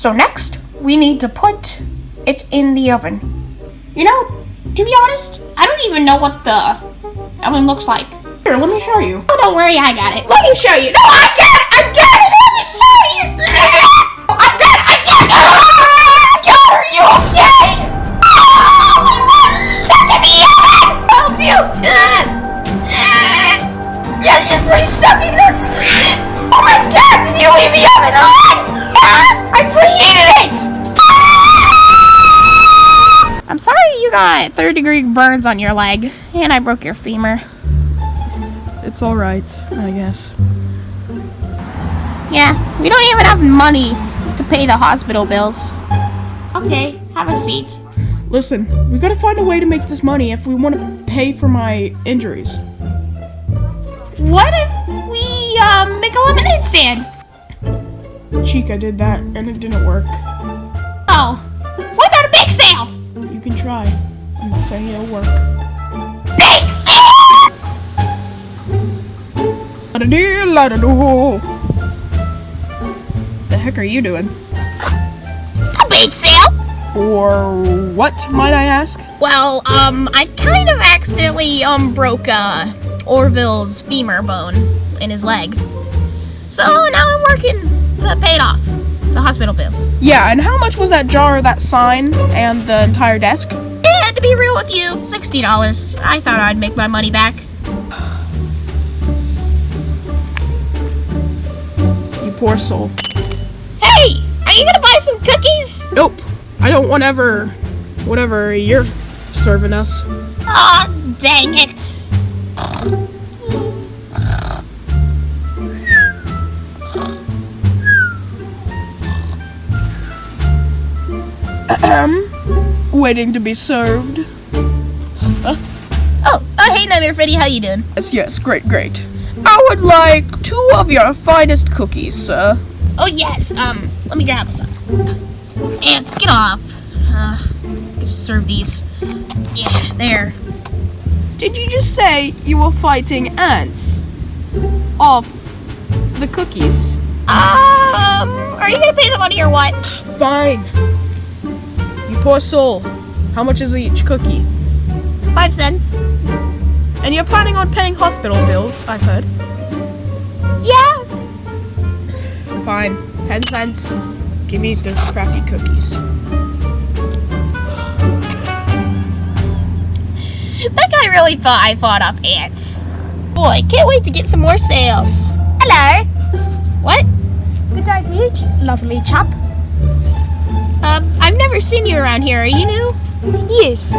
So next, we need to put it in the oven. You know, to be honest, I don't even know what the oven looks like. Here, let me show you. Oh, don't worry, I got it. Let me show you. No, I got it! Let me show you! I got it! I got her! You okay? Oh, I'm stuck in the oven! Help you! Yeah, you're pretty stuck in there. Oh my God, did you leave the oven on? I preheated it! I'm sorry you got third-degree burns on your leg, and I broke your femur. It's alright, I guess. Yeah, we don't even have money to pay the hospital bills. Okay, have a seat. Listen, we gotta find a way to make this money if we want to pay for my injuries. What if we make a lemonade stand? Chica did that, and it didn't work. Oh, what about a bake sale? You can try. I'm not saying it'll work. Bake sale! La-da-dee-la-da-doo. The heck are you doing? A bake sale? Or what, might I ask? Well, I kind of accidentally, broke, Orville's femur bone in his leg. So now I'm working to pay it off. The hospital bills. Yeah, and how much was that jar, that sign, and the entire desk? Yeah, to be real with you, $60. I thought I'd make my money back. You poor soul. Hey! Are you gonna buy some cookies? Nope. I don't want whatever you're serving us. Aw, dang it. Waiting to be served. Oh, hey, Nightmare Freddy, how you doing? Yes, great. I would like 2 of your finest cookies, sir. Oh, yes, let me grab some. Ants, get off. Just serve these. Yeah, there. Did you just say you were fighting ants? Off the cookies? Are you gonna pay the money or what? Fine. You poor soul. How much is each cookie? 5 cents. And you're planning on paying hospital bills, I've heard. Yeah. Fine. 10 cents. Give me the crappy cookies. That guy really thought I fought off ants. Boy, can't wait to get some more sales. Hello. What? Good day to you, lovely chap. I've never seen you around here. Are you new? Yes,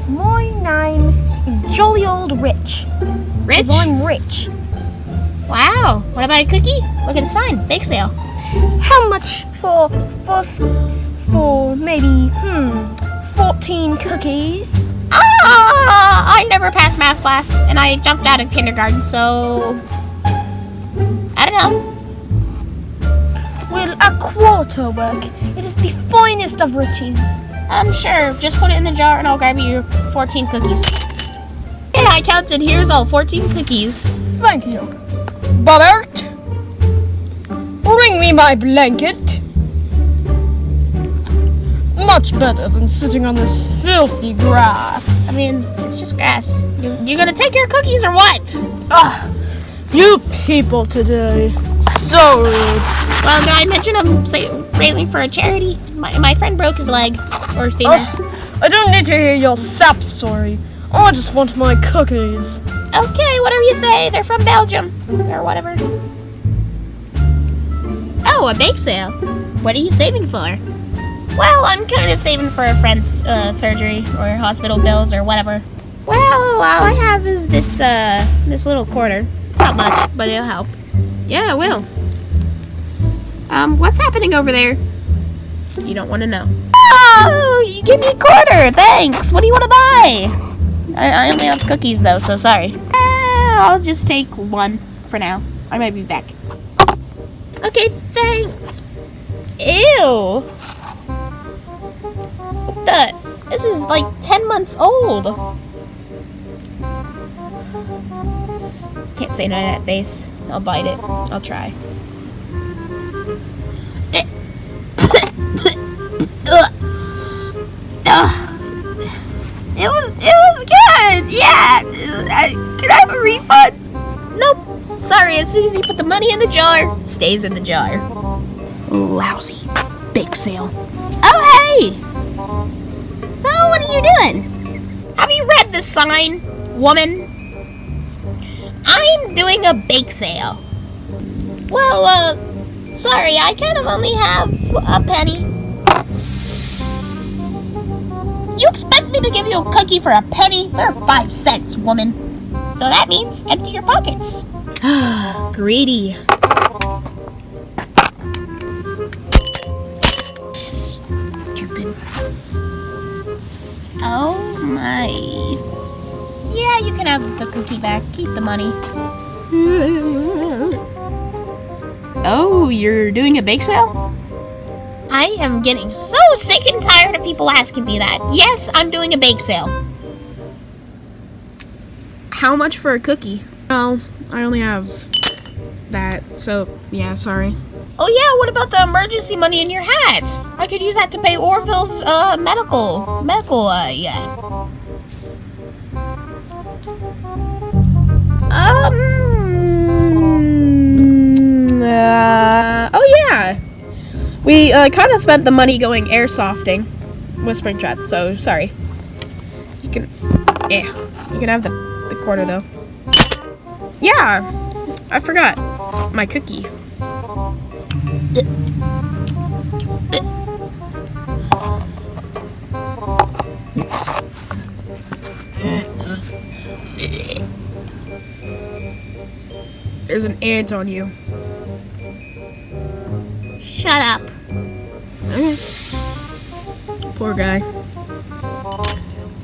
my name is Jolly Old Rich. Rich? 'Cause I'm rich. Wow. What about a cookie? Look at the sign. Bake sale. How much for maybe 14 cookies? I never passed math class, and I jumped out of kindergarten, so I don't know. Will a quarter work? It is the finest of riches. Sure. Just put it in the jar, and I'll grab you your 14 cookies. Yeah, I counted. Here's all 14 cookies. Thank you. Bobbert, bring me my blanket. Much better than sitting on this filthy grass. I mean, it's just grass. You gonna take your cookies or what? You people today. So rude. Well, did I mention I'm railing for a charity? My friend broke his leg. Or femur. I don't need to hear your sap story. I just want my cookies. Okay, whatever you say. They're from Belgium. Or whatever. Oh, a bake sale. What are you saving for? Well, I'm kind of saving for a friend's surgery or hospital bills or whatever. Well, all I have is this little quarter. It's not much, but it'll help. Yeah, it will. What's happening over there? You don't want to know. Oh, you give me a quarter. Thanks. What do you want to buy? I only have cookies, though, so sorry. I'll just take 1 for now. I might be back. Okay, thanks. Ew. What the? This is like 10 months old. Can't say no to that face. I'll bite it. I'll try. soon as you put the money in the jar, it stays in the jar. Lousy bake sale. Oh, hey! So, what are you doing? Have you read the sign, woman? I'm doing a bake sale. Well, sorry, I kind of only have a penny. You expect me to give you a cookie for a penny? They're 5 cents, woman. So that means empty your pockets. Greedy. Stupid. Oh my. Yeah, you can have the cookie back. Keep the money. Oh, you're doing a bake sale? I am getting so sick and tired of people asking me that. Yes, I'm doing a bake sale. How much for a cookie? Oh, I only have that, so yeah, sorry. Oh yeah, what about the emergency money in your hat? I could use that to pay Orville's medical, yeah. Oh yeah! We kind of spent the money going airsofting with Springtrap, so sorry. You can have the quarter though. Yeah, I forgot my cookie. There's an ant on you. Shut up. Okay. Poor guy.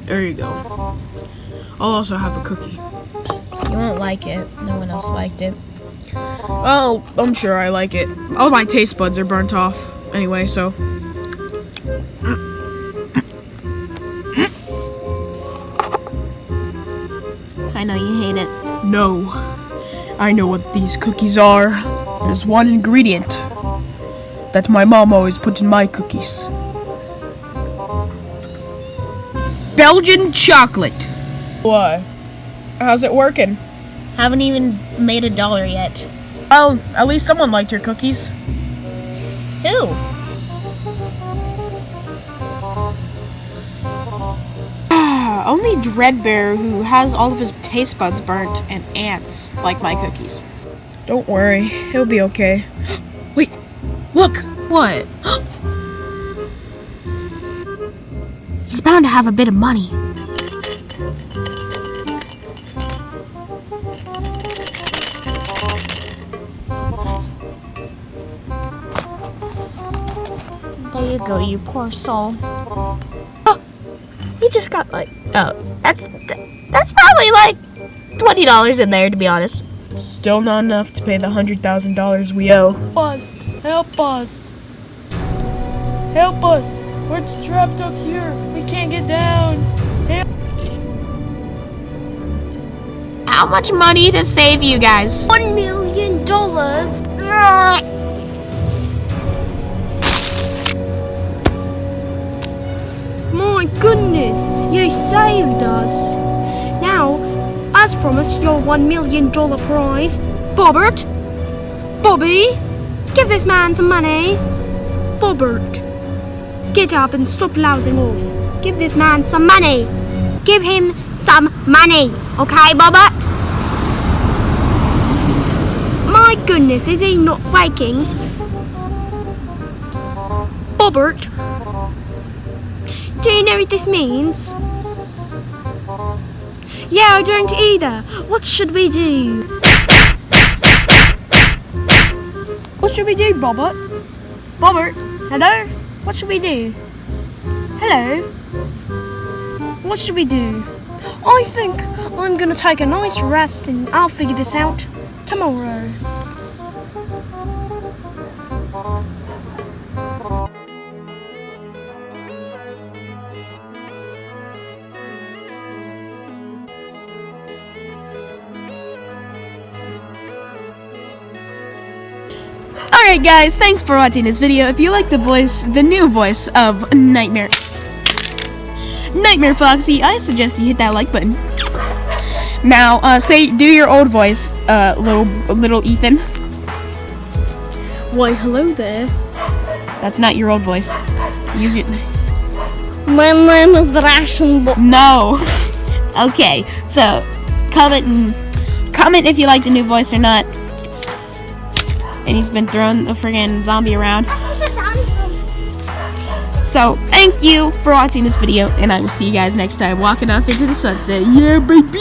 There you go. I'll also have a cookie. You won't like it. No one else liked it. Well, I'm sure I like it. All my taste buds are burnt off anyway, so. I know you hate it. No. I know what these cookies are. There's one ingredient that my mom always puts in my cookies. Belgian chocolate. What? How's it working? Haven't even made $1 yet. Well, at least someone liked your cookies. Who? Only Dreadbear, who has all of his taste buds burnt, and ants like my cookies. Don't worry, he'll be okay. Wait, look! What? He's bound to have a bit of money. There you go, you poor soul. Oh, he just got like, that's probably like $20 in there, to be honest. Still not enough to pay the $100,000 we owe. Buzz, help us. Help us. We're trapped up here. We can't get down. Help. How much money to save you guys? $1 million. My goodness, you saved us. Now, as promised, your $1 million prize. Bobbert, Bobby, give this man some money. Bobbert, get up and stop lousing off. Give this man some money. Give him some money. Okay, Bobbert? My goodness, is he not waking? Bobbert, do you know what this means? Yeah, I don't either. What should we do? What should we do, Bobbert? Bobbert, hello? What should we do? Hello? What should we do? I think I'm gonna take a nice rest and I'll figure this out tomorrow. Alright guys, thanks for watching this video. If you like the new voice of Nightmare Foxy, I suggest you hit that like button. Now, do your old voice, little Ethan. Why, hello there. That's not your old voice. Use it. My name is Ration. No. Okay, so comment if you like the new voice or not. And he's been throwing the friggin' zombie around. So, thank you for watching this video, and I will see you guys next time walking off into the sunset. Yeah, baby!